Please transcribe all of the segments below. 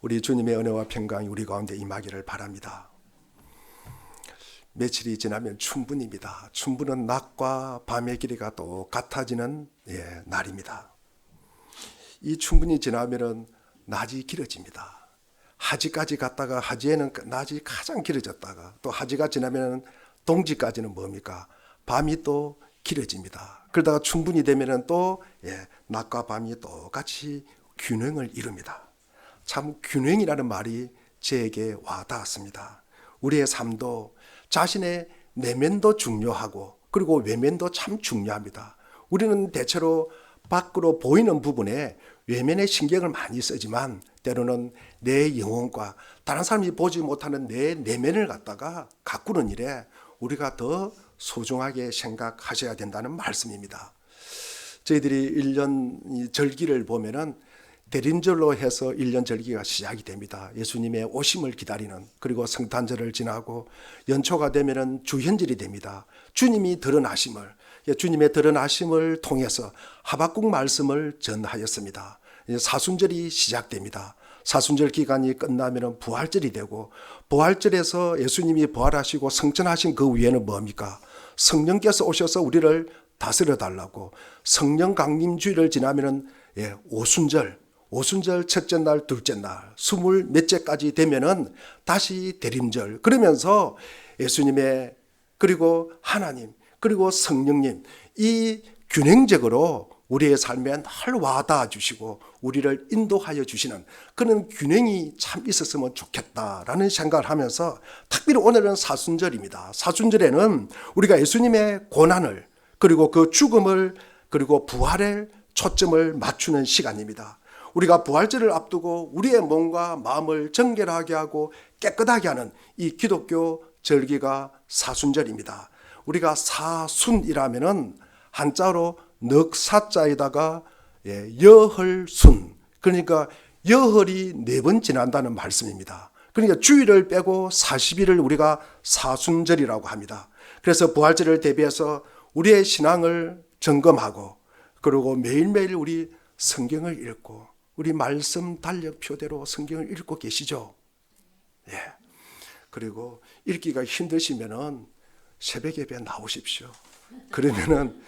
우리 주님의 은혜와 평강이 우리 가운데 임하기를 바랍니다. 며칠이 지나면 춘분입니다. 춘분은 낮과 밤의 길이가 똑같아지는 날입니다. 이 춘분이 지나면 낮이 길어집니다. 하지까지 갔다가 하지에는 낮이 가장 길어졌다가 또 하지가 지나면 동지까지는 뭡니까? 밤이 또 길어집니다. 그러다가 춘분이 되면 또 낮과 밤이 똑같이 균형을 이룹니다. 참 균형이라는 말이 제게 와닿았습니다. 우리의 삶도 자신의 내면도 중요하고 그리고 외면도 참 중요합니다. 우리는 대체로 밖으로 보이는 부분에 외면의 신경을 많이 쓰지만 때로는 내 영혼과 다른 사람이 보지 못하는 내 내면을 갖다가 가꾸는 일에 우리가 더 소중하게 생각하셔야 된다는 말씀입니다. 저희들이 1년 절기를 보면은 대림절로 해서 1년 절기가 시작이 됩니다. 예수님의 오심을 기다리는, 그리고 성탄절을 지나고 연초가 되면은 주현절이 됩니다. 주님의 드러나심을 통해서 하박국 말씀을 전하였습니다. 사순절이 시작됩니다. 사순절 기간이 끝나면은 부활절이 되고, 부활절에서 예수님이 부활하시고 성천하신 그 위에는 뭡니까? 성령께서 오셔서 우리를 다스려 달라고, 성령 강림주일을 지나면은 오순절 첫째 날, 둘째 날, 20몇째까지 되면은 다시 대림절. 그러면서 예수님의, 그리고 하나님, 그리고 성령님, 이 균형적으로 우리의 삶에 늘 와닿아 주시고 우리를 인도하여 주시는 그런 균형이 참 있었으면 좋겠다라는 생각을 하면서, 특별히 오늘은 사순절입니다. 사순절에는 우리가 예수님의 고난을, 그리고 그 죽음을, 그리고 부활에 초점을 맞추는 시간입니다. 우리가 부활절을 앞두고 우리의 몸과 마음을 정결하게 하고 깨끗하게 하는 이 기독교 절기가 사순절입니다. 우리가 사순이라면은 한자로 넉사자에다가 여헐순, 그러니까 여헐이 4번 지난다는 말씀입니다. 그러니까 주일을 빼고 40일을 우리가 사순절이라고 합니다. 그래서 부활절을 대비해서 우리의 신앙을 점검하고, 그리고 매일매일 우리 성경을 읽고, 우리 말씀 달력표대로 성경을 읽고 계시죠? 그리고 읽기가 힘드시면은 새벽 예배 나오십시오. 그러면은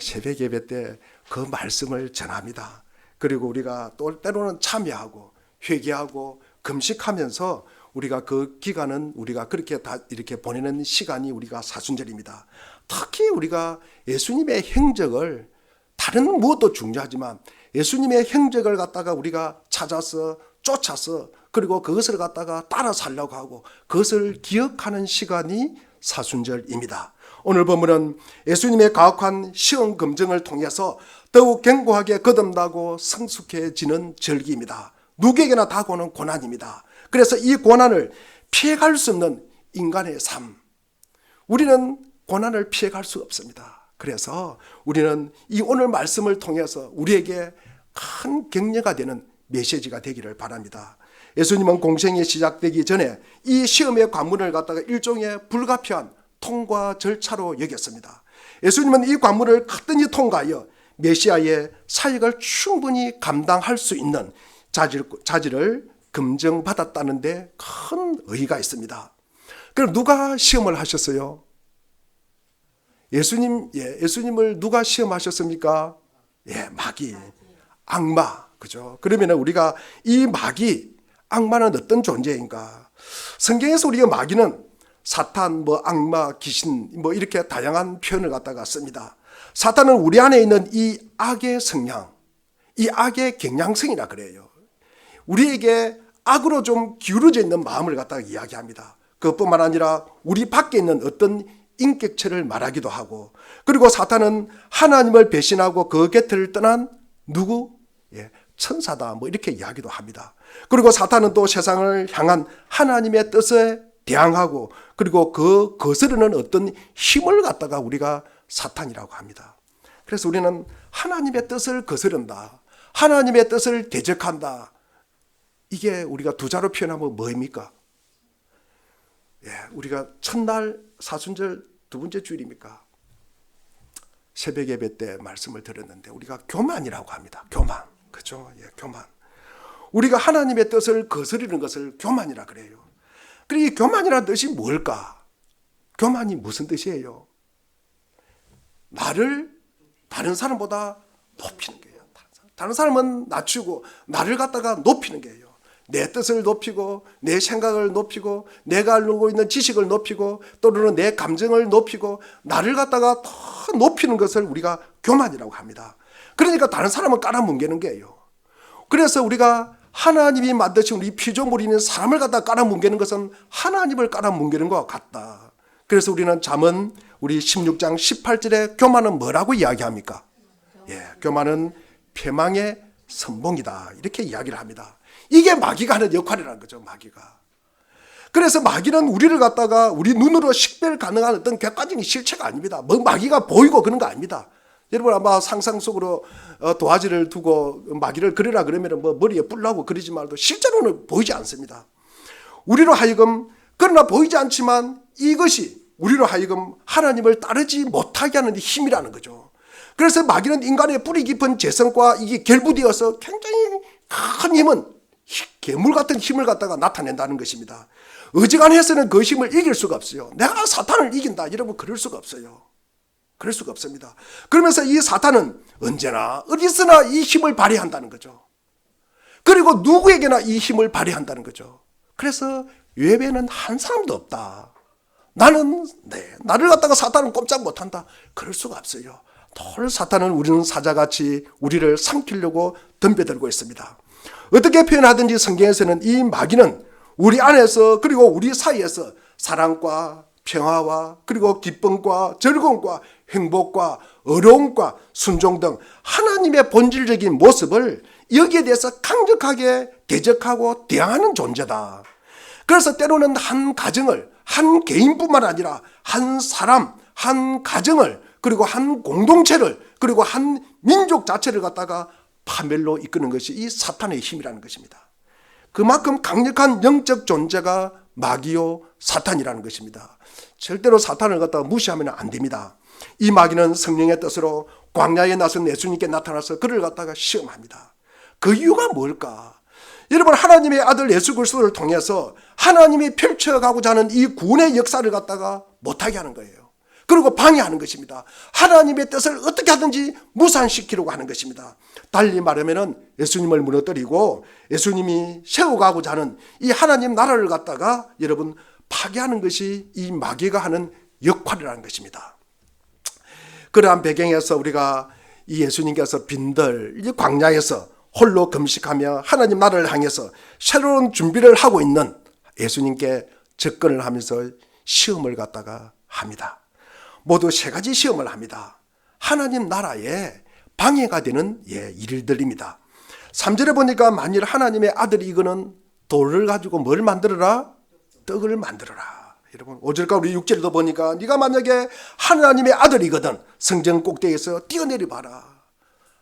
새벽 예배 때 그 말씀을 전합니다. 그리고 우리가 또 때로는 참여하고 회개하고 금식하면서 우리가 그 기간은 우리가 그렇게 다 이렇게 보내는 시간이 우리가 사순절입니다. 특히 우리가 예수님의 행적을, 다른 무엇도 중요하지만 예수님의 행적을 갖다가 우리가 찾아서 쫓아서, 그리고 그것을 갖다가 따라 살려고 하고 그것을 기억하는 시간이 사순절입니다. 오늘 본문은 예수님의 가혹한 시험 검증을 통해서 더욱 견고하게 거듭나고 성숙해지는 절기입니다. 누구에게나 다가오는 고난입니다. 그래서 이 고난을 피해갈 수 없는 인간의 삶, 우리는 고난을 피해갈 수 없습니다. 그래서 우리는 이 오늘 말씀을 통해서 우리에게 큰 격려가 되는 메시지가 되기를 바랍니다. 예수님은 공생이 시작되기 전에 이 시험의 관문을 갖다가 일종의 불가피한 통과 절차로 여겼습니다. 예수님은 이 관문을 가든히 통과하여 메시아의 사역을 충분히 감당할 수 있는 자질을 검증받았다는 데 큰 의의가 있습니다. 그럼 누가 시험을 하셨어요? 예수님을 누가 시험하셨습니까? 마귀, 악마, 그죠? 그러면 우리가 이 마귀, 악마는 어떤 존재인가? 성경에서 우리가 마귀는 사탄, 악마, 귀신, 이렇게 다양한 표현을 갖다가 씁니다. 사탄은 우리 안에 있는 이 악의 성향, 이 악의 경향성이라 그래요. 우리에게 악으로 좀 기울어져 있는 마음을 갖다가 이야기합니다. 그것뿐만 아니라 우리 밖에 있는 어떤 인격체를 말하기도 하고, 그리고 사탄은 하나님을 배신하고 그 곁을 떠난 누구? 천사다, 이렇게 이야기도 합니다. 그리고 사탄은 또 세상을 향한 하나님의 뜻에 대항하고, 그리고 그 거스르는 어떤 힘을 갖다가 우리가 사탄이라고 합니다. 그래서 우리는 하나님의 뜻을 거스른다, 하나님의 뜻을 대적한다. 이게 우리가 두 자로 표현하면 뭐입니까? 우리가 첫날 사순절 두 번째 주일입니까? 새벽 예배 때 말씀을 들었는데 우리가 교만이라고 합니다. 교만. 그죠? 교만. 우리가 하나님의 뜻을 거스르는 것을 교만이라 그래요. 그리고 이 교만이라는 뜻이 뭘까? 교만이 무슨 뜻이에요? 나를 다른 사람보다 높이는 거예요. 다른 사람은 낮추고 나를 갖다가 높이는 거예요. 내 뜻을 높이고 내 생각을 높이고 내가 알고 있는 지식을 높이고 또는 내 감정을 높이고 나를 갖다가 더 높이는 것을 우리가 교만이라고 합니다. 그러니까 다른 사람은 깔아뭉개는 거예요. 그래서 우리가 하나님이 만드신 우리 피조물인 사람을 갖다 깔아뭉개는 것은 하나님을 깔아뭉개는 것과 같다. 그래서 우리는 잠언 우리 16장 18절에 교만은 뭐라고 이야기합니까? 교만은 패망의 선봉이다. 이렇게 이야기를 합니다. 이게 마귀가 하는 역할이라는 거죠. 마귀가. 그래서 마귀는 우리를 갖다가 우리 눈으로 식별 가능한 어떤 객관적인 실체가 아닙니다. 뭐 마귀가 보이고 그런 거 아닙니다. 여러분 아마 상상 속으로 도화지를 두고 마귀를 그리라 그러면 뭐 머리에 뿔 나고 그러지 말도 실제로는 보이지 않습니다. 우리로 하여금 그러나 보이지 않지만 이것이 우리로 하여금 하나님을 따르지 못하게 하는 힘이라는 거죠. 그래서 마귀는 인간의 뿌리 깊은 재성과 이게 결부되어서 굉장히 큰 힘은 괴물 같은 힘을 갖다가 나타낸다는 것입니다. 어지간해서는 그 힘을 이길 수가 없어요. 내가 사탄을 이긴다 여러분 그럴 수가 없어요. 그럴 수가 없습니다. 그러면서 이 사탄은 언제나 어디서나 이 힘을 발휘한다는 거죠. 그리고 누구에게나 이 힘을 발휘한다는 거죠. 그래서 외배는 한 사람도 없다. 나를 갖다가 사탄은 꼼짝 못한다. 그럴 수가 없어요. 늘 사탄은 우리는 사자같이 우리를 삼키려고 덤벼들고 있습니다. 어떻게 표현하든지 성경에서는 이 마귀는 우리 안에서 그리고 우리 사이에서 사랑과 평화와 그리고 기쁨과 즐거움과 행복과 어려움과 순종 등 하나님의 본질적인 모습을 여기에 대해서 강력하게 대적하고 대항하는 존재다. 그래서 때로는 한 가정을 한 개인뿐만 아니라 한 사람, 한 가정을 그리고 한 공동체를 그리고 한 민족 자체를 갖다가 파멸로 이끄는 것이 이 사탄의 힘이라는 것입니다. 그만큼 강력한 영적 존재가 마귀요 사탄이라는 것입니다. 절대로 사탄을 갖다가 무시하면 안 됩니다. 이 마귀는 성령의 뜻으로 광야에 나선 예수님께 나타나서 그를 갖다가 시험합니다. 그 이유가 뭘까? 여러분 하나님의 아들 예수 그리스도를 통해서 하나님이 펼쳐가고자 하는 이 구원의 역사를 갖다가 못하게 하는 거예요. 그리고 방해하는 것입니다. 하나님의 뜻을 어떻게 하든지 무산시키려고 하는 것입니다. 달리 말하면 예수님을 무너뜨리고 예수님이 세워가고자 하는 이 하나님 나라를 갖다가 여러분 파괴하는 것이 이 마귀가 하는 역할이라는 것입니다. 그러한 배경에서 우리가 이 예수님께서 빈들 이 광야에서 홀로 금식하며 하나님 나라를 향해서 새로운 준비를 하고 있는 예수님께 접근을 하면서 시험을 갖다가 합니다. 모두 세 가지 시험을 합니다. 하나님 나라에 방해가 되는 일들입니다. 3절에 보니까 만일 하나님의 아들이 이거는 돌을 가지고 뭘 만들어라? 떡을 만들어라. 여러분 5절과 우리 6절도 보니까 네가 만약에 하나님의 아들이거든 성전 꼭대기에서 뛰어내리 봐라.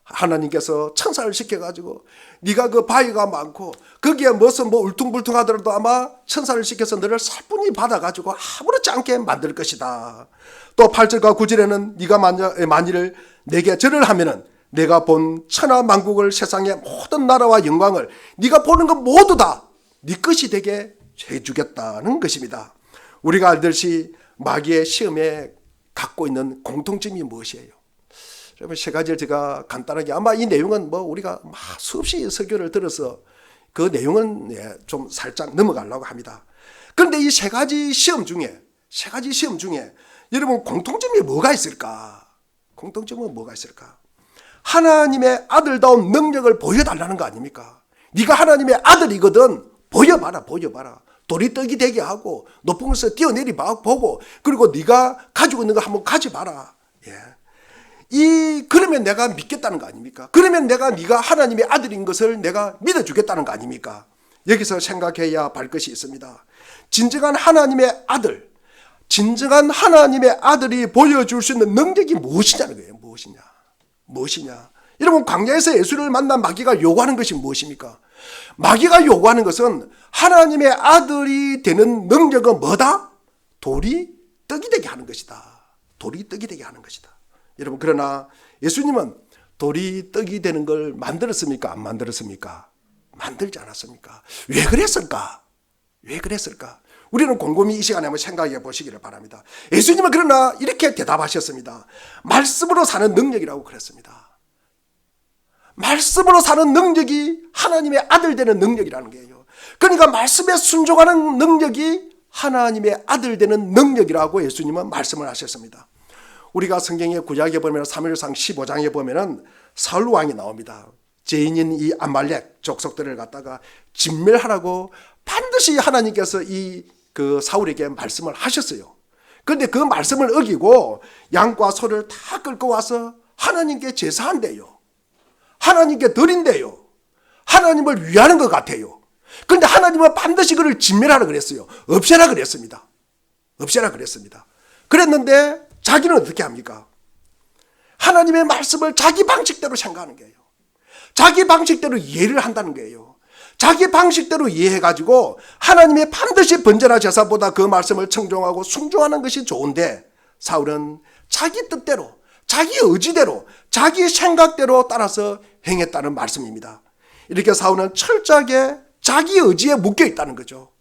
하나님께서 천사를 시켜가지고 네가 그 바위가 많고 거기에 무슨 울퉁불퉁하더라도 아마 천사를 시켜서 너를 살뿐히 받아가지고 아무렇지 않게 만들 것이다. 또 8절과 9절에는 네가 만일 내게 절을 하면은 내가 본 천하 만국을 세상의 모든 나라와 영광을 네가 보는 것 모두 다 네 것이 되게 해주겠다는 것입니다. 우리가 알듯이 마귀의 시험에 갖고 있는 공통점이 무엇이에요? 여러분 세 가지를 제가 간단하게 아마 이 내용은 우리가 수없이 설교를 들어서 그 내용은 좀 살짝 넘어가려고 합니다. 그런데 이 세 가지 시험 중에 여러분 공통점이 뭐가 있을까? 공통점은 뭐가 있을까? 하나님의 아들다운 능력을 보여달라는 거 아닙니까? 네가 하나님의 아들이거든 보여봐라. 돌이 떡이 되게 하고 높은 곳에서 뛰어내리 보고 그리고 네가 가지고 있는 거 한번 가져봐라. 그러면 내가 믿겠다는 거 아닙니까? 그러면 네가 하나님의 아들인 것을 내가 믿어주겠다는 거 아닙니까? 여기서 생각해야 할 것이 있습니다. 진정한 하나님의 아들이 보여줄 수 있는 능력이 무엇이냐는 거예요. 무엇이냐? 여러분 광야에서 예수를 만난 마귀가 요구하는 것이 무엇입니까? 마귀가 요구하는 것은 하나님의 아들이 되는 능력은 뭐다? 돌이 떡이 되게 하는 것이다. 여러분 그러나 예수님은 돌이 떡이 되는 걸 만들었습니까? 안 만들었습니까? 만들지 않았습니까? 왜 그랬을까? 왜 그랬을까? 우리는 곰곰이 이 시간에 한번 생각해 보시기를 바랍니다. 예수님은 그러나 이렇게 대답하셨습니다. 말씀으로 사는 능력이라고 그랬습니다. 말씀으로 사는 능력이 하나님의 아들 되는 능력이라는 거예요. 그러니까 말씀에 순종하는 능력이 하나님의 아들 되는 능력이라고 예수님은 말씀을 하셨습니다. 우리가 성경의 구약에 보면 사무엘상 15장에 보면은 사울 왕이 나옵니다. 죄인인 이 아말렉 족속들을 갖다가 진멸하라고 반드시 하나님께서 그 사울에게 말씀을 하셨어요. 그런데 그 말씀을 어기고 양과 소를 다 끌고 와서 하나님께 제사한대요. 하나님께 드린대요. 하나님을 위하는 것 같아요. 그런데 하나님은 반드시 그를 진멸하라 그랬어요. 없애라 그랬습니다. 없애라 그랬습니다. 그랬는데 자기는 어떻게 합니까? 하나님의 말씀을 자기 방식대로 생각하는 거예요. 자기 방식대로 이해를 한다는 거예요. 자기 방식대로 이해해가지고 하나님의 반드시 번제나 제사보다 그 말씀을 청종하고 순종하는 것이 좋은데 사울은 자기 뜻대로, 자기 의지대로, 자기 생각대로 따라서 행했다는 말씀입니다. 이렇게 사울은 철저하게 자기 의지에 묶여 있다는 거죠.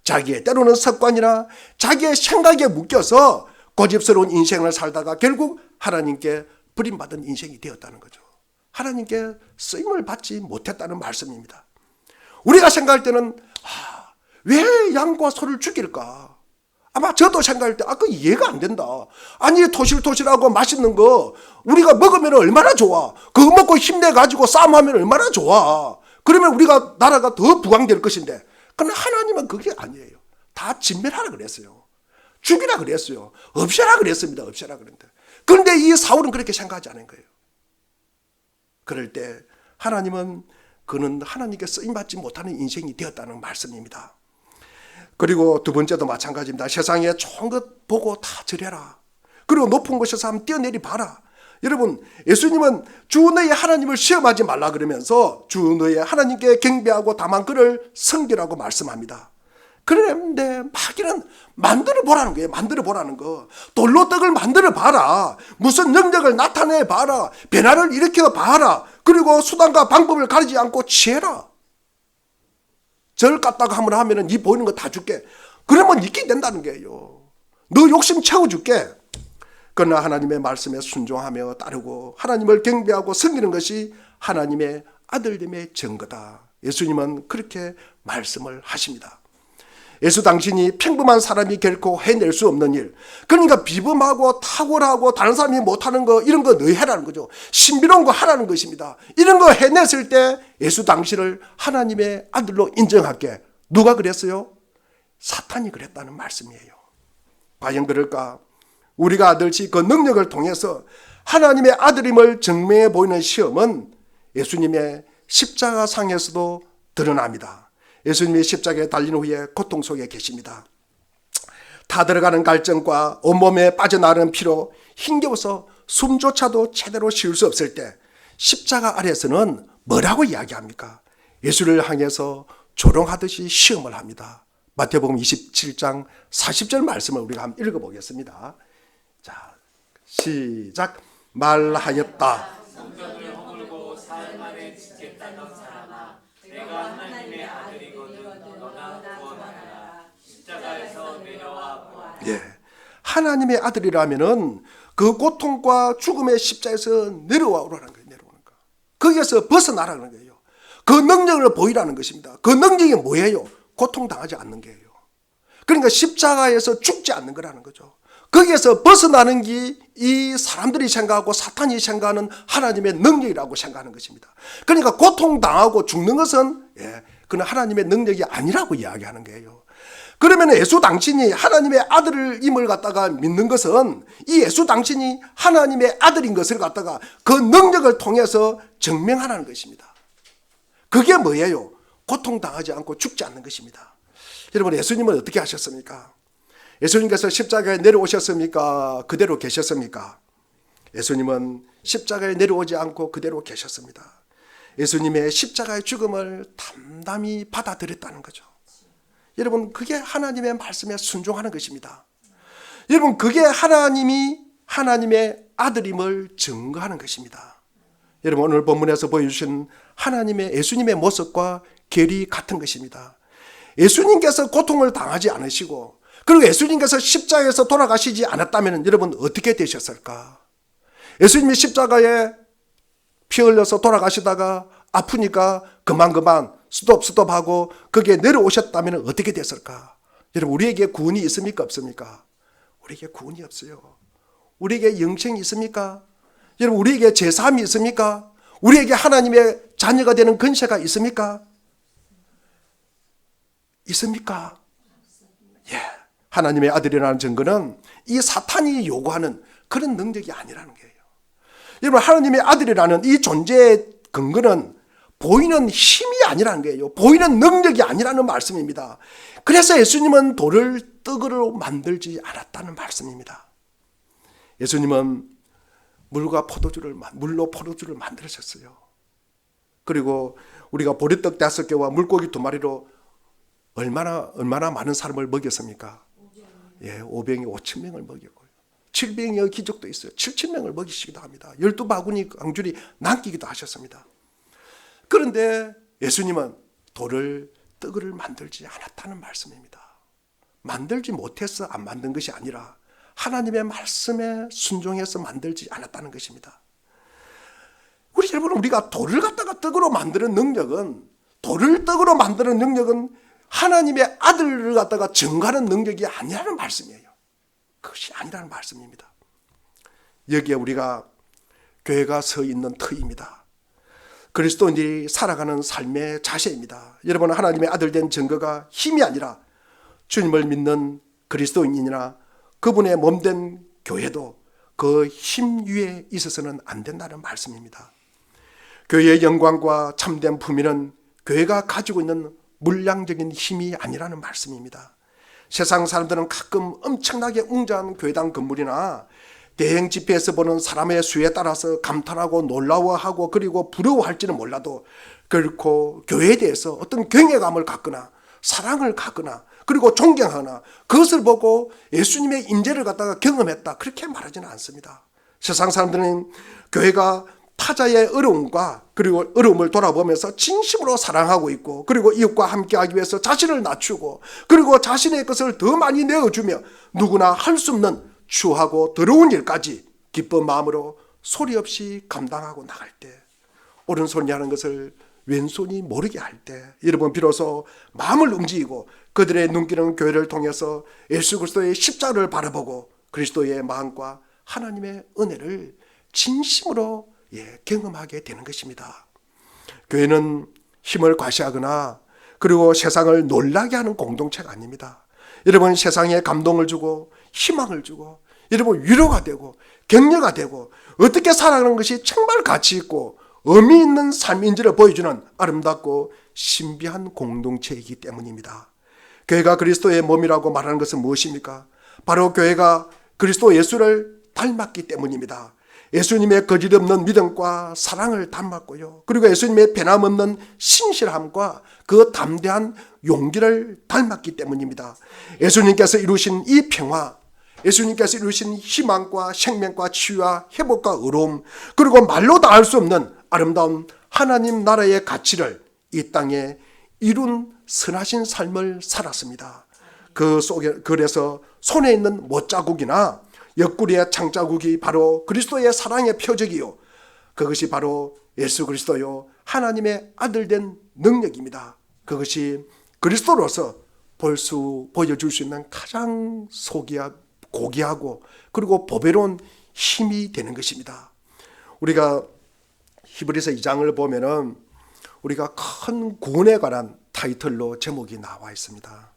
자기의 때로는 습관이나 자기의 생각에 묶여서 고집스러운 인생을 살다가 결국 하나님께 버림받은 인생이 되었다는 거죠. 하나님께 쓰임을 받지 못했다는 말씀입니다. 우리가 생각할 때는 왜 양과 소를 죽일까? 아마 저도 생각할 때 그 이해가 안 된다. 아니 토실토실하고 맛있는 거 우리가 먹으면 얼마나 좋아. 그거 먹고 힘내가지고 싸움하면 얼마나 좋아. 그러면 우리가 나라가 더 부강될 것인데 그러나 하나님은 그게 아니에요. 다 진멸하라 그랬어요. 죽이라 그랬어요. 없애라 그랬습니다. 없애라 그랬는데 그런데 이 사울은 그렇게 생각하지 않은 거예요. 그럴 때 하나님은 그는 하나님께 쓰임받지 못하는 인생이 되었다는 말씀입니다. 그리고 두 번째도 마찬가지입니다. 세상에 좋은 것 보고 다 절해라. 그리고 높은 곳에서 한번 뛰어내리 봐라. 여러분 예수님은 주 너의 하나님을 시험하지 말라 그러면서 주 너의 하나님께 경배하고 다만 그를 섬기라고 말씀합니다. 그런데 마귀는 만들어 보라는 거예요. 만들어 보라는 거. 돌로 떡을 만들어 봐라. 무슨 능력을 나타내 봐라. 변화를 일으켜 봐라. 그리고 수단과 방법을 가리지 않고 취해라. 절 갖다가 한번 하면은 네 보이는 거 다 줄게. 그러면 있게 된다는 거예요. 너 욕심 채워줄게. 그러나 하나님의 말씀에 순종하며 따르고 하나님을 경배하고 섬기는 것이 하나님의 아들됨의 증거다. 예수님은 그렇게 말씀을 하십니다. 예수 당신이 평범한 사람이 결코 해낼 수 없는 일, 그러니까 비범하고 탁월하고 다른 사람이 못하는 거 이런 거 너희 해라는 거죠. 신비로운 거 하라는 것입니다. 이런 거 해냈을 때 예수 당신을 하나님의 아들로 인정할게. 누가 그랬어요? 사탄이 그랬다는 말씀이에요. 과연 그럴까? 우리가 아들치 그 능력을 통해서 하나님의 아들임을 증명해 보이는 시험은 예수님의 십자가상에서도 드러납니다. 예수님이 십자가에 달린 후에 고통 속에 계십니다. 타들어가는 갈증과 온몸에 빠져나가는 피로 힘겨워서 숨조차도 제대로 쉴 수 없을 때 십자가 아래에서는 뭐라고 이야기합니까? 예수를 향해서 조롱하듯이 시험을 합니다. 마태복음 27장 40절 말씀을 우리가 한번 읽어보겠습니다. 자, 시작. 말하였다. 성전을 허물고 사흘 만에 짓겠다던 사람아, 내가 하나님의 아들이거든 너나 구원하라. 십자가에서 내려와 보아라. 예, 하나님의 아들이라면은 그 고통과 죽음의 십자에서 내려와 오라는 거예요. 내려오는 거. 거기에서 벗어나라는 거예요. 그 능력을 보이라는 것입니다. 그 능력이 뭐예요? 고통당하지 않는 거예요. 그러니까 십자가에서 죽지 않는 거라는 거죠. 거기에서 벗어나는 게 이 사람들이 생각하고 사탄이 생각하는 하나님의 능력이라고 생각하는 것입니다. 그러니까 고통당하고 죽는 것은 그는 하나님의 능력이 아니라고 이야기하는 거예요. 그러면 예수 당신이 하나님의 아들임을 갖다가 믿는 것은 이 예수 당신이 하나님의 아들인 것을 갖다가 그 능력을 통해서 증명하라는 것입니다. 그게 뭐예요? 고통당하지 않고 죽지 않는 것입니다. 여러분 예수님은 어떻게 하셨습니까? 예수님께서 십자가에 내려오셨습니까? 그대로 계셨습니까? 예수님은 십자가에 내려오지 않고 그대로 계셨습니다. 예수님의 십자가의 죽음을 담담히 받아들였다는 거죠. 여러분 그게 하나님의 말씀에 순종하는 것입니다. 여러분 그게 하나님이 하나님의 아들임을 증거하는 것입니다. 여러분 오늘 본문에서 보여주신 하나님의 예수님의 모습과 결이 같은 것입니다. 예수님께서 고통을 당하지 않으시고 그리고 예수님께서 십자가에서 돌아가시지 않았다면 여러분 어떻게 되셨을까? 예수님이 십자가에 피 흘려서 돌아가시다가 아프니까 그만 스톱하고 거기에 내려오셨다면 어떻게 됐을까? 여러분 우리에게 구원이 있습니까 없습니까? 우리에게 구원이 없어요. 우리에게 영생이 있습니까? 여러분 우리에게 제사함이 있습니까? 우리에게 하나님의 자녀가 되는 권세가 있습니까? 있습니까? 예. 하나님의 아들이라는 증거는 이 사탄이 요구하는 그런 능력이 아니라는 거예요. 여러분 하나님의 아들이라는 이 존재의 근거는 보이는 힘이 아니라는 거예요. 보이는 능력이 아니라는 말씀입니다. 그래서 예수님은 돌을 떡으로 만들지 않았다는 말씀입니다. 예수님은 물로 포도주를 만드셨어요. 그리고 우리가 보리떡 5개와 물고기 2마리로 얼마나 많은 사람을 먹였습니까? 5병에 5,000명을 먹였고요. 7병의 기적도 있어요. 7,000명을 먹이시기도 합니다. 12바구니 강줄이 남기기도 하셨습니다. 그런데 예수님은 돌을 떡을 만들지 않았다는 말씀입니다. 만들지 못해서 안 만든 것이 아니라 하나님의 말씀에 순종해서 만들지 않았다는 것입니다. 우리가 돌을 갖다가 떡으로 만드는 능력은 하나님의 아들을 갖다가 증거하는 능력이 아니라는 말씀이에요. 그것이 아니라는 말씀입니다. 여기에 우리가 교회가 서 있는 터입니다. 그리스도인들이 살아가는 삶의 자세입니다. 여러분 하나님의 아들 된 증거가 힘이 아니라 주님을 믿는 그리스도인이나 그분의 몸된 교회도 그 힘 위에 있어서는 안 된다는 말씀입니다. 교회의 영광과 참된 품위는 교회가 가지고 있는 물량적인 힘이 아니라는 말씀입니다. 세상 사람들은 가끔 엄청나게 웅장한 교회당 건물이나 대행 집회에서 보는 사람의 수에 따라서 감탄하고 놀라워하고 그리고 부러워할지는 몰라도 결코 교회에 대해서 어떤 경외감을 갖거나 사랑을 갖거나 그리고 존경하거나 그것을 보고 예수님의 임재를 갖다가 경험했다 그렇게 말하지는 않습니다. 세상 사람들은 교회가 타자의 어려움과 그리고 어려움을 돌아보면서 진심으로 사랑하고 있고 그리고 이웃과 함께하기 위해서 자신을 낮추고 그리고 자신의 것을 더 많이 내어주며 누구나 할 수 없는 추하고 더러운 일까지 기쁜 마음으로 소리 없이 감당하고 나갈 때 오른손이 하는 것을 왼손이 모르게 할 때 여러분 비로소 마음을 움직이고 그들의 눈길은 교회를 통해서 예수 그리스도의 십자가를 바라보고 그리스도의 마음과 하나님의 은혜를 진심으로 경험하게 되는 것입니다. 교회는 힘을 과시하거나 그리고 세상을 놀라게 하는 공동체가 아닙니다. 여러분 세상에 감동을 주고 희망을 주고 여러분 위로가 되고 격려가 되고 어떻게 살아가는 것이 정말 가치 있고 의미 있는 삶인지를 보여주는 아름답고 신비한 공동체이기 때문입니다. 교회가 그리스도의 몸이라고 말하는 것은 무엇입니까? 바로 교회가 그리스도 예수를 닮았기 때문입니다. 예수님의 거짓없는 믿음과 사랑을 닮았고요. 그리고 예수님의 변함없는 신실함과 그 담대한 용기를 닮았기 때문입니다. 예수님께서 이루신 이 평화, 예수님께서 이루신 희망과 생명과 치유와 회복과 의로움 그리고 말로 다 알 수 없는 아름다운 하나님 나라의 가치를 이 땅에 이룬 선하신 삶을 살았습니다. 그 속에 그래서 손에 있는 못자국이나 옆구리의 창자국이 바로 그리스도의 사랑의 표적이요 그것이 바로 예수 그리스도요 하나님의 아들 된 능력입니다. 그것이 그리스도로서 보여줄 수 있는 가장 고귀하고 그리고 보배로운 힘이 되는 것입니다. 우리가 히브리서 2장을 보면은 우리가 큰 구원에 관한 타이틀로 제목이 나와 있습니다.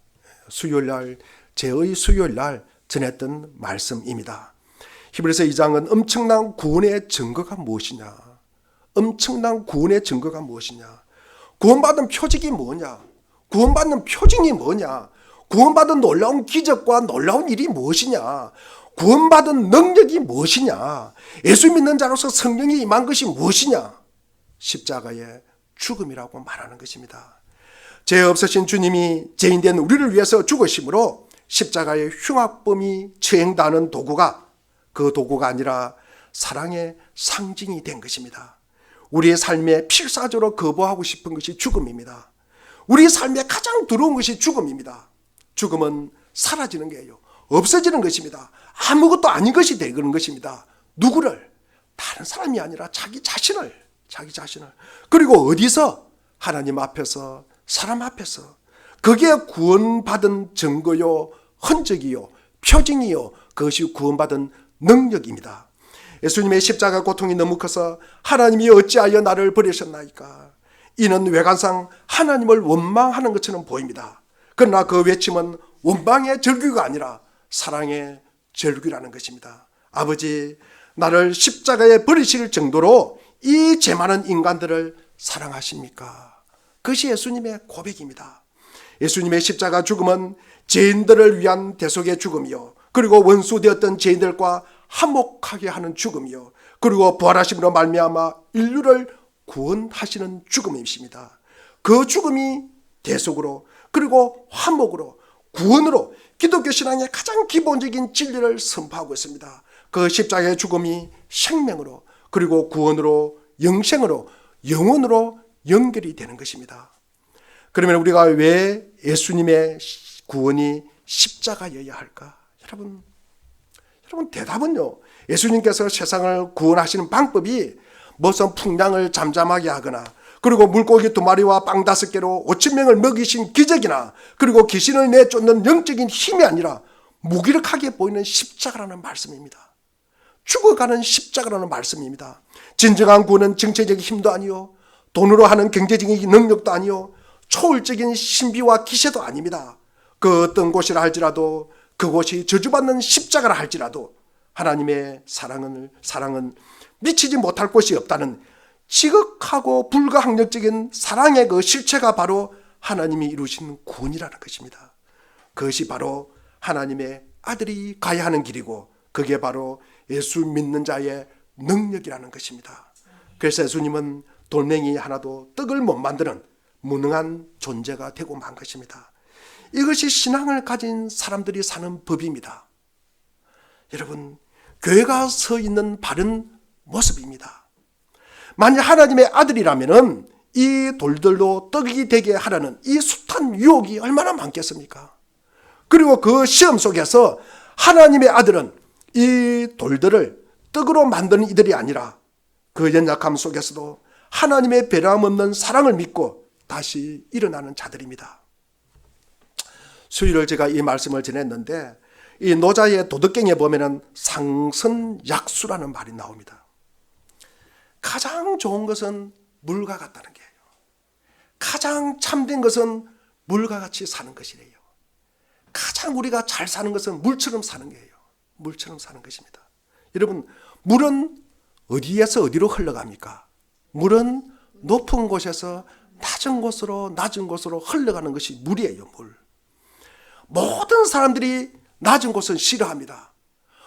제의 수요일날 전했던 말씀입니다. 히브리서 2장은 엄청난 구원의 증거가 무엇이냐? 엄청난 구원의 증거가 무엇이냐? 구원받은 표적이 뭐냐? 구원받는 표징이 뭐냐? 구원받은 놀라운 기적과 놀라운 일이 무엇이냐? 구원받은 능력이 무엇이냐? 예수 믿는 자로서 성령이 임한 것이 무엇이냐? 십자가의 죽음이라고 말하는 것입니다. 죄 없으신 주님이 죄인된 우리를 위해서 죽으심으로 십자가의 흉악범이 처형당하는 도구가 그 도구가 아니라 사랑의 상징이 된 것입니다. 우리의 삶에 필사적으로 거부하고 싶은 것이 죽음입니다. 우리의 삶에 가장 두려운 것이 죽음입니다. 죽음은 사라지는 거예요. 없어지는 것입니다. 아무것도 아닌 것이 되는 것입니다. 누구를? 다른 사람이 아니라 자기 자신을. 그리고 어디서? 하나님 앞에서, 사람 앞에서. 그게 구원받은 증거요, 흔적이요, 표징이요, 그것이 구원받은 능력입니다. 예수님의 십자가 고통이 너무 커서 하나님이 어찌하여 나를 버리셨나이까? 이는 외관상 하나님을 원망하는 것처럼 보입니다. 그러나 그 외침은 원망의 절규가 아니라 사랑의 절규라는 것입니다. 아버지, 나를 십자가에 버리실 정도로 이 죄 많은 인간들을 사랑하십니까? 그것이 예수님의 고백입니다. 예수님의 십자가 죽음은 죄인들을 위한 대속의 죽음이요, 그리고 원수되었던 죄인들과 화목하게 하는 죽음이요, 그리고 부활하심으로 말미암아 인류를 구원하시는 죽음이십니다. 그 죽음이 대속으로, 그리고 화목으로, 구원으로 기독교 신앙의 가장 기본적인 진리를 선포하고 있습니다. 그 십자가의 죽음이 생명으로, 그리고 구원으로, 영생으로, 영원으로 연결이 되는 것입니다. 그러면 우리가 왜 예수님의 구원이 십자가여야 할까? 여러분 대답은요, 예수님께서 세상을 구원하시는 방법이 무슨 풍랑을 잠잠하게 하거나, 그리고 물고기 2마리와 빵 5개로 5,000명을 먹이신 기적이나, 그리고 귀신을 내쫓는 영적인 힘이 아니라 무기력하게 보이는 십자가라는 말씀입니다. 죽어가는 십자가라는 말씀입니다. 진정한 구원은 정체적인 힘도 아니요, 돈으로 하는 경제적인 능력도 아니요, 초월적인 신비와 기세도 아닙니다. 그 어떤 곳이라 할지라도, 그곳이 저주받는 십자가라 할지라도 하나님의 사랑은 미치지 못할 곳이 없다는 지극하고 불가항력적인 사랑의 그 실체가 바로 하나님이 이루신 구원이라는 것입니다. 그것이 바로 하나님의 아들이 가야 하는 길이고, 그게 바로 예수 믿는 자의 능력이라는 것입니다. 그래서 예수님은 돌멩이 하나도 떡을 못 만드는 무능한 존재가 되고 만 것입니다. 이것이 신앙을 가진 사람들이 사는 법입니다. 여러분, 교회가 서 있는 바른 모습입니다. 만약 하나님의 아들이라면 이 돌들도 떡이 되게 하라는 이 숱한 유혹이 얼마나 많겠습니까? 그리고 그 시험 속에서 하나님의 아들은 이 돌들을 떡으로 만드는 이들이 아니라 그 연약함 속에서도 하나님의 배려함없는 사랑을 믿고 다시 일어나는 자들입니다. 수요일을 제가 이 말씀을 전했는데, 이 노자의 도덕경에 보면은 상선약수라는 말이 나옵니다. 가장 좋은 것은 물과 같다는 거예요. 가장 참된 것은 물과 같이 사는 것이래요. 가장 우리가 잘 사는 것은 물처럼 사는 거예요. 물처럼 사는 것입니다. 여러분, 물은 어디에서 어디로 흘러갑니까? 물은 높은 곳에서 낮은 곳으로 흘러가는 것이 물이에요. 물. 모든 사람들이 낮은 곳은 싫어합니다.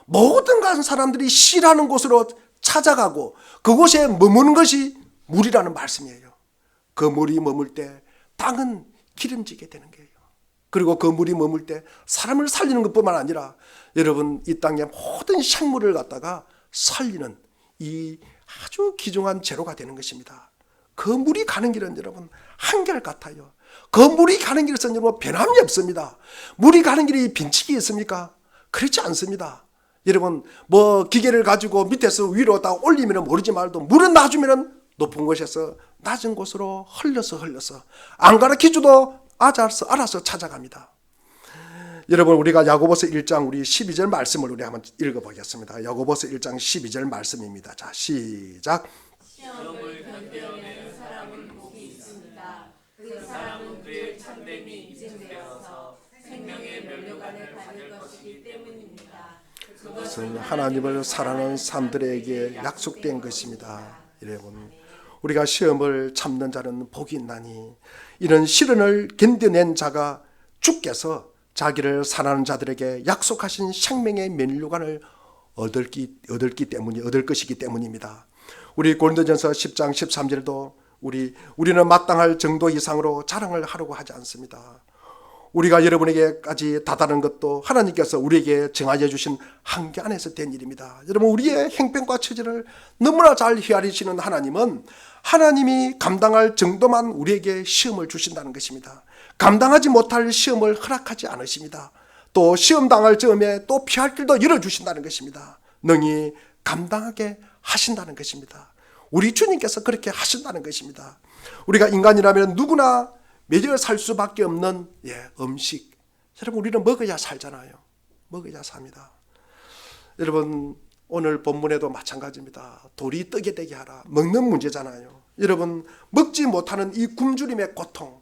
모든 사람들이 싫어하는 곳으로 찾아가고 그곳에 머무는 것이 물이라는 말씀이에요. 그 물이 머물 때 땅은 기름지게 되는 거예요. 그리고 그 물이 머물 때 사람을 살리는 것뿐만 아니라 여러분, 이 땅의 모든 생물을 갖다가 살리는 이 아주 귀중한 재료가 되는 것입니다. 그 물이 가는 길은 여러분 한결같아요. 그 물이 가는 길에서는 여러분 변함이 없습니다. 물이 가는 길이 빈치기 있습니까? 그렇지 않습니다. 여러분, 뭐 기계를 가지고 밑에서 위로 다 올리면 모르지 말도 물은 놔주면 높은 곳에서 낮은 곳으로 흘러서 안 가르쳐줘도 알아서 찾아갑니다. 여러분, 우리가 야고보서 1장 우리 12절 말씀을 우리 한번 읽어보겠습니다. 야고보서 1장 12절 말씀입니다. 자, 시작. 시험을 견뎌내는 사람은 복이 있습니다. 그 사람은 그의 참됨이 입증되어서 생명의 면류관을 받을 것이기 때문입니다. 그것은 하나님을 사랑하는 사람들에게 약속된 것입니다. 여러분, 우리가 시험을 참는 자는 복이 있나니, 이런 시련을 견뎌낸 자가 주께서 자기를 사랑하는 자들에게 약속하신 생명의 면류관을 얻을 것이기 때문입니다. 우리 고린도전서 10장 13절에도 우리는 마땅할 정도 이상으로 자랑을 하려고 하지 않습니다. 우리가 여러분에게까지 다다른 것도 하나님께서 우리에게 정하여 주신 한계 안에서 된 일입니다. 여러분, 우리의 행편과 처지를 너무나 잘 헤아리시는 하나님은 하나님이 감당할 정도만 우리에게 시험을 주신다는 것입니다. 감당하지 못할 시험을 허락하지 않으십니다. 또 시험 당할 즈음에 또 피할 길도 열어주신다는 것입니다. 능히 감당하게 하신다는 것입니다. 우리 주님께서 그렇게 하신다는 것입니다. 우리가 인간이라면 누구나 매일 살 수밖에 없는 음식, 여러분, 우리는 먹어야 살잖아요. 먹어야 삽니다. 여러분, 오늘 본문에도 마찬가지입니다. 돌이 뜨게 되게 하라. 먹는 문제잖아요. 여러분, 먹지 못하는 이 굶주림의 고통,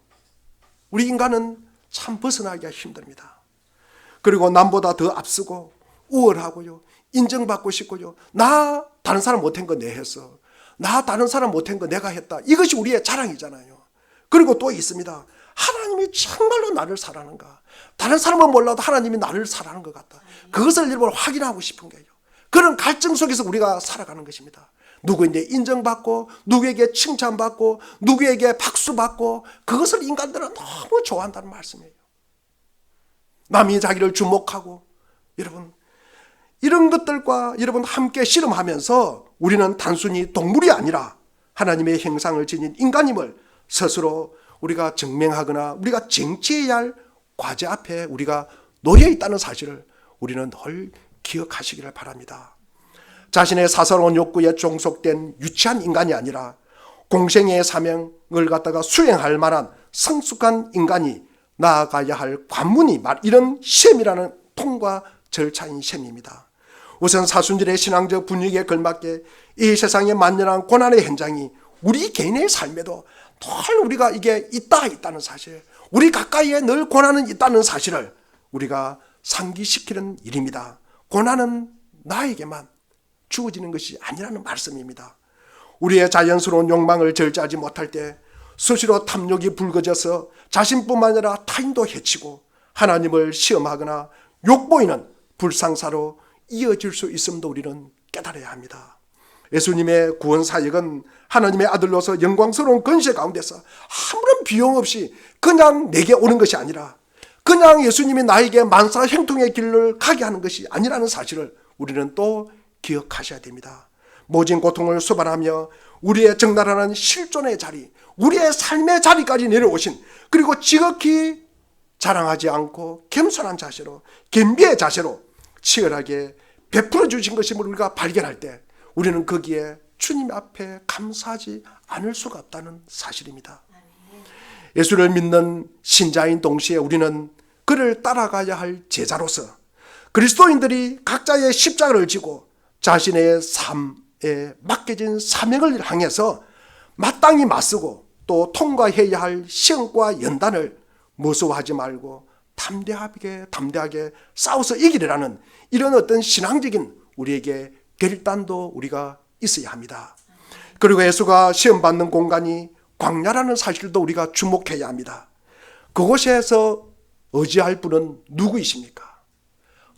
우리 인간은 참 벗어나기가 힘듭니다. 그리고 남보다 더 앞서고 우월하고요, 인정받고 싶고요, 나 다른 사람 못한 거 내 했어, 나 다른 사람 못한 거 내가 했다, 이것이 우리의 자랑이잖아요. 그리고 또 있습니다. 하나님이 정말로 나를 사랑하는가? 다른 사람은 몰라도 하나님이 나를 사랑하는 것 같다. 그것을 일부러 확인하고 싶은 거예요. 그런 갈증 속에서 우리가 살아가는 것입니다. 누구에게 인정받고, 누구에게 칭찬받고, 누구에게 박수받고, 그것을 인간들은 너무 좋아한다는 말씀이에요. 남이 자기를 주목하고, 여러분, 이런 것들과 여러분 함께 씨름하면서 우리는 단순히 동물이 아니라 하나님의 형상을 지닌 인간임을 스스로 우리가 증명하거나 우리가 쟁취해야 할 과제 앞에 우리가 놓여 있다는 사실을 우리는 늘 기억하시기를 바랍니다. 자신의 사사로운 욕구에 종속된 유치한 인간이 아니라 공생의 사명을 갖다가 수행할 만한 성숙한 인간이 나아가야 할 관문이 이런 시험이라는 통과 절차인 셈입니다. 우선 사순절의 신앙적 분위기에 걸맞게 이 세상의 만연한 고난의 현장이 우리 개인의 삶에도 늘 우리가 이게 있다는 사실, 우리 가까이에 늘 고난은 있다는 사실을 우리가 상기시키는 일입니다. 고난은 나에게만 주어지는 것이 아니라는 말씀입니다. 우리의 자연스러운 욕망을 절제하지 못할 때 수시로 탐욕이 불거져서 자신뿐만 아니라 타인도 해치고 하나님을 시험하거나 욕보이는 불상사로 이어질 수 있음도 우리는 깨달아야 합니다. 예수님의 구원 사역은 하나님의 아들로서 영광스러운 권세 가운데서 아무런 비용 없이 그냥 내게 오는 것이 아니라, 그냥 예수님이 나에게 만사 형통의 길을 가게 하는 것이 아니라는 사실을 우리는 또 기억하셔야 됩니다. 모진 고통을 수반하며 우리의 적나라한 실존의 자리, 우리의 삶의 자리까지 내려오신, 그리고 지극히 자랑하지 않고 겸손한 자세로, 겸비의 자세로 치열하게 베풀어 주신 것임을 우리가 발견할 때 우리는 거기에 주님 앞에 감사하지 않을 수가 없다는 사실입니다. 예수를 믿는 신자인 동시에 우리는 그를 따라가야 할 제자로서 그리스도인들이 각자의 십자가를 지고 자신의 삶에 맡겨진 사명을 향해서 마땅히 맞서고 또 통과해야 할 시험과 연단을 무서워하지 말고 담대하게 싸워서 이기려는 이런 어떤 신앙적인 우리에게 결단도 우리가 있어야 합니다. 그리고 예수가 시험받는 공간이 광야라는 사실도 우리가 주목해야 합니다. 그곳에서 의지할 분은 누구이십니까?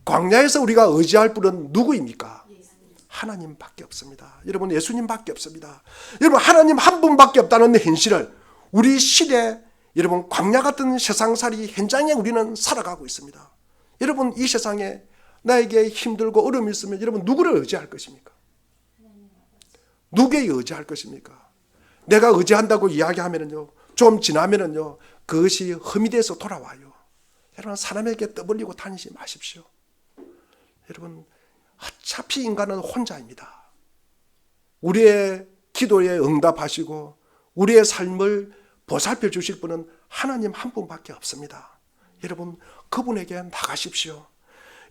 광야에서 우리가 의지할 분은 누구입니까? 하나님밖에 없습니다. 여러분, 예수님밖에 없습니다. 여러분, 하나님 한 분밖에 없다는 현실을 우리 시대, 여러분, 광야 같은 세상살이 현장에 우리는 살아가고 있습니다. 여러분, 이 세상에 나에게 힘들고 어려움이 있으면 여러분 누구를 의지할 것입니까? 누구에 의지할 것입니까? 내가 의지한다고 이야기하면요, 좀 지나면요, 그것이 흠이 돼서 돌아와요. 여러분, 사람에게 떠벌리고 다니지 마십시오. 여러분, 어차피 인간은 혼자입니다. 우리의 기도에 응답하시고 우리의 삶을 보살펴 주실 분은 하나님 한 분밖에 없습니다. 여러분, 그분에게 나가십시오.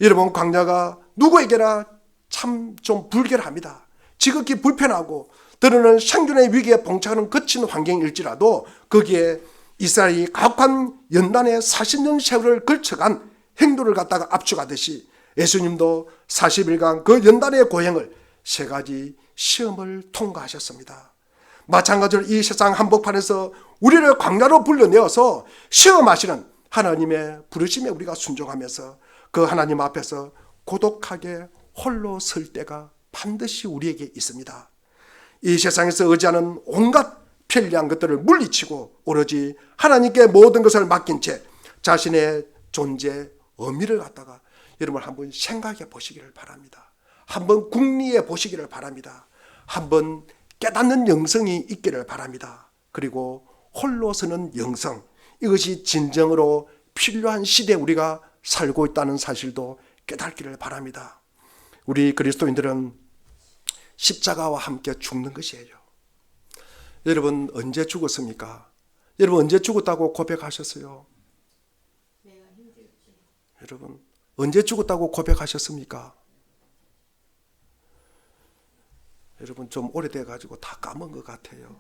여러분, 광야가 누구에게나 참 좀 불결합니다. 지극히 불편하고 때로는 생존의 위기에 봉착하는 거친 환경일지라도 거기에 이스라엘이 가혹한 연단의 40년 세월을 걸쳐간 행도를 갖다가 압축하듯이 예수님도 40일간 그 연단의 고행을 3가지 시험을 통과하셨습니다. 마찬가지로 이 세상 한복판에서 우리를 광야로 불러내어서 시험하시는 하나님의 부르심에 우리가 순종하면서 그 하나님 앞에서 고독하게 홀로 설 때가 반드시 우리에게 있습니다. 이 세상에서 의지하는 온갖 편리한 것들을 물리치고 오로지 하나님께 모든 것을 맡긴 채 자신의 존재 의미를 갖다가 여러분 한번 생각해 보시기를 바랍니다. 한번 궁리해 보시기를 바랍니다. 한번 깨닫는 영성이 있기를 바랍니다. 그리고 홀로 서는 영성, 이것이 진정으로 필요한 시대에 우리가 살고 있다는 사실도 깨닫기를 바랍니다. 우리 그리스도인들은 십자가와 함께 죽는 것이에요. 여러분 언제 죽었습니까? 여러분 언제 죽었다고 고백하셨어요? 여러분 언제 죽었다고 고백하셨습니까? 여러분 좀 오래돼 가지고 다 까먹은 것 같아요.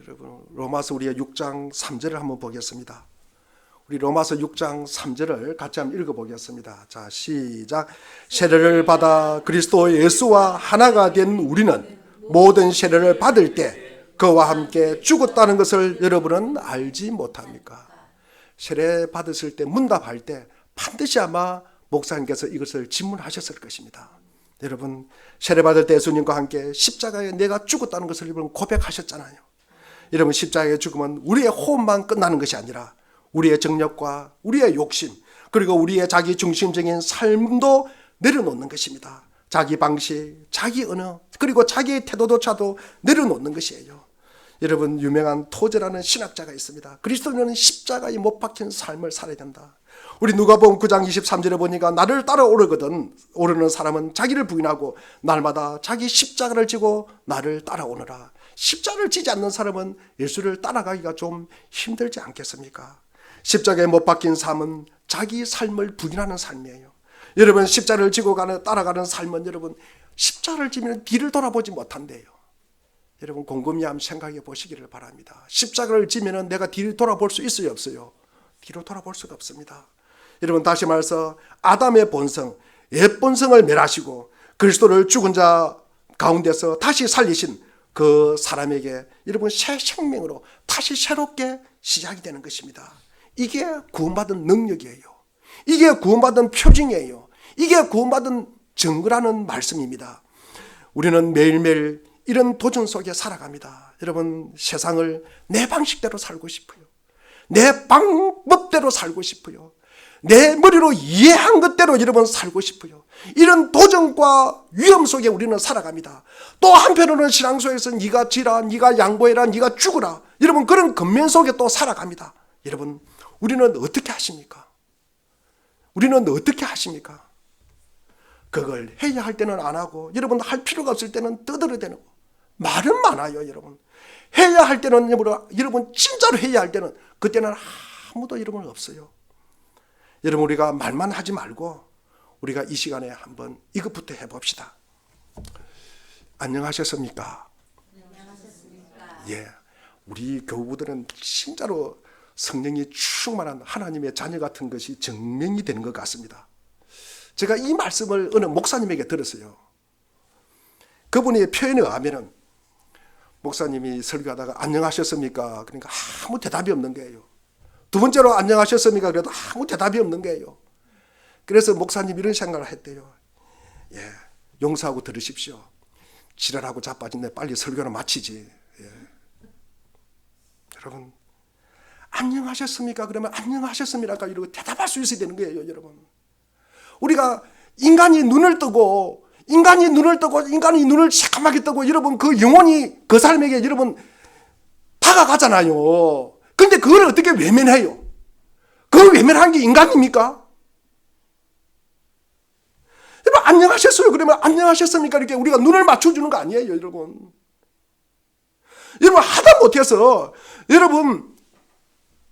여러분 로마서 우리가 6장 3절을 한번 보겠습니다. 우리 로마서 6장 3절을 같이 한번 읽어보겠습니다. 자, 시작. 세례를 받아 그리스도 예수와 하나가 된 우리는 모든 세례를 받을 때 그와 함께 죽었다는 것을 여러분은 알지 못합니까? 세례 받으실 때 문답할 때 반드시 아마 목사님께서 이것을 질문하셨을 것입니다. 여러분 세례 받을 때 예수님과 함께 십자가에 내가 죽었다는 것을 여러분 고백하셨잖아요. 여러분 십자가의 죽음은 우리의 호흡만 끝나는 것이 아니라 우리의 정력과 우리의 욕심 그리고 우리의 자기 중심적인 삶도 내려놓는 것입니다. 자기 방식, 자기 언어 그리고 자기의 태도조차도 내려놓는 것이에요. 여러분 유명한 토제라는 신학자가 있습니다. 그리스도인은 십자가에 못 박힌 삶을 살아야 된다. 우리 누가복음 9장 23절에 보니까 나를 오르는 사람은 자기를 부인하고 날마다 자기 십자가를 지고 나를 따라오너라. 십자가를 지지 않는 사람은 예수를 따라가기가 좀 힘들지 않겠습니까? 십자가에 못 박힌 삶은 자기 삶을 부인하는 삶이에요. 여러분 십자가를 지고 따라가는 삶은 여러분 십자가를 지면 뒤를 돌아보지 못한대요. 여러분 곰곰이 한번 생각해 보시기를 바랍니다. 십자가를 지면 내가 뒤를 돌아볼 수 있어요 없어요? 뒤로 돌아볼 수가 없습니다. 여러분 다시 말해서 아담의 본성, 옛 본성을 멸하시고 그리스도를 죽은 자 가운데서 다시 살리신 그 사람에게 여러분 새 생명으로 다시 새롭게 시작이 되는 것입니다. 이게 구원받은 능력이에요. 이게 구원받은 표징이에요. 이게 구원받은 증거라는 말씀입니다. 우리는 매일매일 이런 도전 속에 살아갑니다. 여러분 세상을 내 방식대로 살고 싶어요. 내 방법대로 살고 싶어요. 내 머리로 이해한 것대로 여러분 살고 싶어요. 이런 도전과 위험 속에 우리는 살아갑니다. 또 한편으로는 신앙소에서 네가 지라, 네가 양보해라, 네가 죽으라 여러분 그런 겉면 속에 또 살아갑니다. 여러분 우리는 어떻게 하십니까? 우리는 어떻게 하십니까? 그걸 해야 할 때는 안 하고 여러분 할 필요가 없을 때는 떠들어대는 거 말은 많아요. 여러분 해야 할 때는 여러분 진짜로 해야 할 때는 그때는 아무도 여러분 없어요. 여러분 우리가 말만 하지 말고 우리가 이 시간에 한번 이것부터 해봅시다. 안녕하셨습니까? 안녕하셨습니까? 예, 우리 교우들은 진짜로 성령이 충만한 하나님의 자녀 같은 것이 증명이 되는 것 같습니다. 제가 이 말씀을 어느 목사님에게 들었어요. 그분의 표현에 의하면 목사님이 설교하다가 안녕하셨습니까? 그러니까 아무 대답이 없는 거예요. 두 번째로 안녕하셨습니까? 그래도 아무 대답이 없는 거예요. 그래서 목사님이 이런 생각을 했대요. 예, 용서하고 들으십시오. 지랄하고 자빠진데 빨리 설교를 마치지. 예. 여러분 안녕하셨습니까? 그러면 안녕하셨습니까? 이러고 대답할 수 있어야 되는 거예요. 여러분 우리가 인간이 눈을 뜨고 인간이 눈을 새까맣게 뜨고 여러분 그 영혼이 그 사람에게 여러분 다가가잖아요. 근데 그걸 어떻게 외면해요? 그 외면한 게 인간입니까? 여러분 안녕하셨어요. 그러면 안녕하셨습니까? 이렇게 우리가 눈을 맞춰주는 거 아니에요. 여러분 여러분 하다 못해서 여러분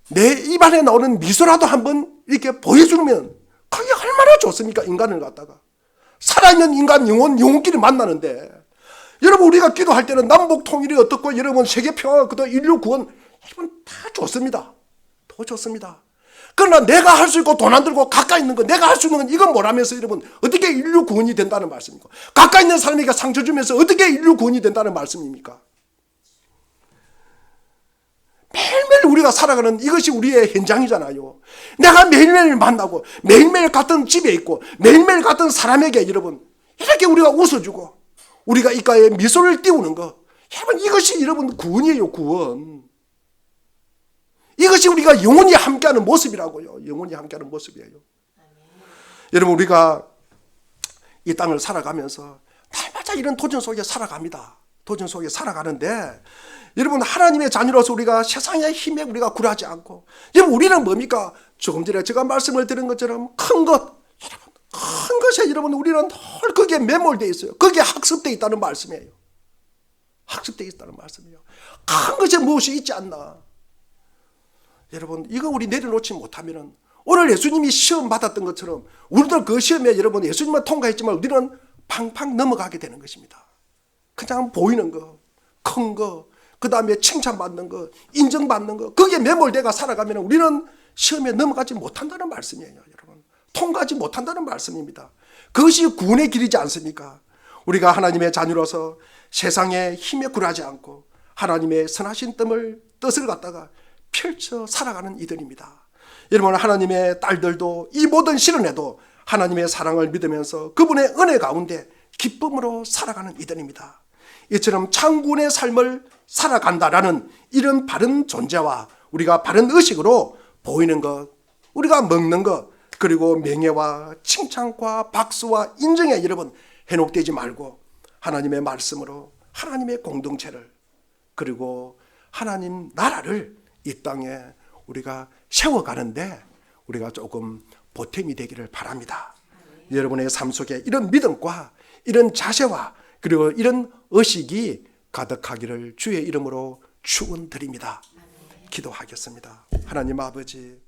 내 입안에 나오는 미소라도 한번 이렇게 보여주면 그게 얼마나 좋습니까? 인간을 갖다가 살아있는 인간 영혼끼리 만나는데 여러분 우리가 기도할 때는 남북 통일이 어떻고 여러분 세계평화 그다음 인류 구원 여러분 다 좋습니다. 더 좋습니다. 그러나 내가 할 수 있고 돈 안 들고 가까이 있는 거 내가 할 수 있는 건 이건 뭐라면서 여러분 어떻게 인류 구원이 된다는 말씀입니까? 가까이 있는 사람에게 상처 주면서 어떻게 인류 구원이 된다는 말씀입니까? 매일매일 우리가 살아가는 이것이 우리의 현장이잖아요. 내가 매일매일 만나고 매일매일 같은 집에 있고 매일매일 같은 사람에게 여러분 이렇게 우리가 웃어주고 우리가 입가에 미소를 띄우는 거 여러분 이것이 여러분 구원이에요. 구원. 이것이 그것이 우리가 영원히 함께하는 모습이라고요. 영원히 함께하는 모습이에요. 여러분, 우리가 이 땅을 살아가면서 날마다 이런 도전 속에 살아갑니다. 도전 속에 살아가는데, 여러분, 하나님의 자녀로서 우리가 세상의 힘에 우리가 굴하지 않고, 여러분, 우리는 뭡니까? 조금 전에 제가 말씀을 드린 것처럼 큰 것, 여러분, 큰 것에 여러분, 우리는 늘 거기에 매몰되어 있어요. 거기에 학습되어 있다는 말씀이에요. 학습되어 있다는 말씀이에요. 큰 것에 무엇이 있지 않나. 여러분, 이거 우리 내려놓지 못하면은, 오늘 예수님이 시험 받았던 것처럼 우리도 그 시험에 여러분 예수님만 통과했지만 우리는 팡팡 넘어가게 되는 것입니다. 그냥 보이는 거, 큰 거, 그 다음에 칭찬받는 거, 인정받는 거, 거기에 매몰되가 살아가면 우리는 시험에 넘어가지 못한다는 말씀이에요. 여러분, 통과하지 못한다는 말씀입니다. 그것이 구원의 길이지 않습니까? 우리가 하나님의 자녀로서 세상의 힘에 굴하지 않고 하나님의 선하신 뜻을 갖다가 펼쳐 살아가는 이들입니다. 여러분, 하나님의 딸들도 이 모든 시련에도 하나님의 사랑을 믿으면서 그분의 은혜 가운데 기쁨으로 살아가는 이들입니다. 이처럼 창군의 삶을 살아간다라는 이런 바른 존재와 우리가 바른 의식으로 보이는 것, 우리가 먹는 것, 그리고 명예와 칭찬과 박수와 인정에 여러분 현혹되지 말고 하나님의 말씀으로 하나님의 공동체를, 그리고 하나님 나라를 이 땅에 우리가 세워가는데 우리가 조금 보탬이 되기를 바랍니다. 여러분의 삶 속에 이런 믿음과 이런 자세와 그리고 이런 의식이 가득하기를 주의 이름으로 축원드립니다. 기도하겠습니다. 하나님 아버지,